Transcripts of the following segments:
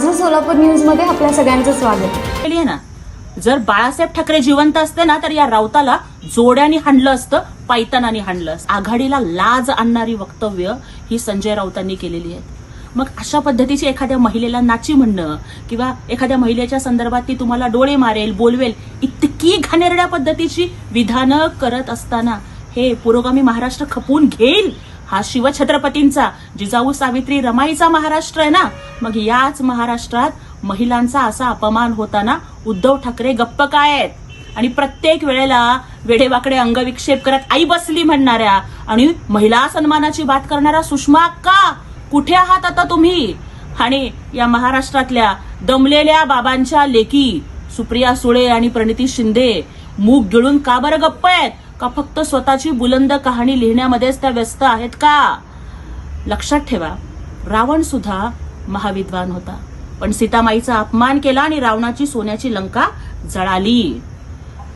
माझं सोलापूर न्यूज मध्ये आपल्या सगळ्यांचं स्वागत केली आहे ना. जर बाळासाहेब ठाकरे जिवंत असते ना तर या राऊताला जोड्याने हाणलं असतं, पायतानाने हाणलं असतं. आघाडीला लाज आणणारी वक्तव्य ही संजय राऊतांनी केलेली आहेत. मग अशा पद्धतीची एखाद्या महिलेला नाची म्हणणं किंवा एखाद्या महिलेच्या संदर्भात ती तुम्हाला डोळे मारेल, बोलवेल, इतकी घाणेरड्या पद्धतीची विधानं करत असताना हे पुरोगामी महाराष्ट्र खपवून घेईल. हा शिवछत्रपतींचा, जिजाऊ सावित्री रमाईचा महाराष्ट्र आहे ना. मग याच महाराष्ट्रात महिलांचा असा अपमान होताना उद्धव ठाकरे गप्प काय आहेत? आणि प्रत्येक वेळेला वेडेवाकडे अंगविक्षेप करत आई बसली म्हणणाऱ्या आणि महिला सन्मानाची बात करणाऱ्या सुषमा अक्का कुठे आहात आता तुम्ही? आणि या महाराष्ट्रातल्या दमलेल्या बाबांच्या लेकी सुप्रिया सुळे आणि प्रणिती शिंदे मूग गिळून का बरं गप्प आहेत? का फक्त स्वतःची बुलंद कहाणी लिहिण्यामध्येच त्या व्यस्त आहेत का? लक्षात ठेवा, रावण सुद्धा महाविद्वान होता, पण सीतामाईचा अपमान केला आणि रावणाची सोन्याची लंका जळाली.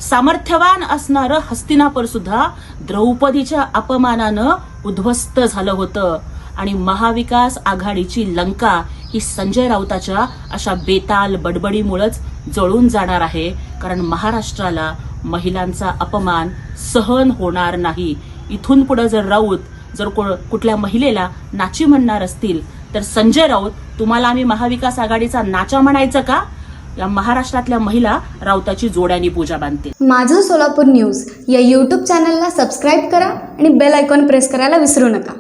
सामर्थ्यवान असणारं हस्तिनापूर सुद्धा द्रौपदीच्या अपमानानं उद्ध्वस्त झालं होतं. आणि महाविकास आघाडीची लंका ही संजय राऊताच्या अशा बेताल बडबडीमुळेच जळून जाणार आहे. कारण महाराष्ट्राला महिलांचा अपमान सहन होणार नाही. इथून पुढे जर राऊत जर कुठल्या महिलेला नाची म्हणणार असतील तर संजय राऊत, तुम्हाला आम्ही महाविकास आघाडीचा नाचा म्हणायचं का? या महाराष्ट्रातल्या महिला राऊताची जोड्याने पूजा बांधतील. माझं सोलापूर न्यूज या यूट्यूब चॅनलला सबस्क्राईब करा आणि बेल आयकॉन प्रेस करायला विसरू नका.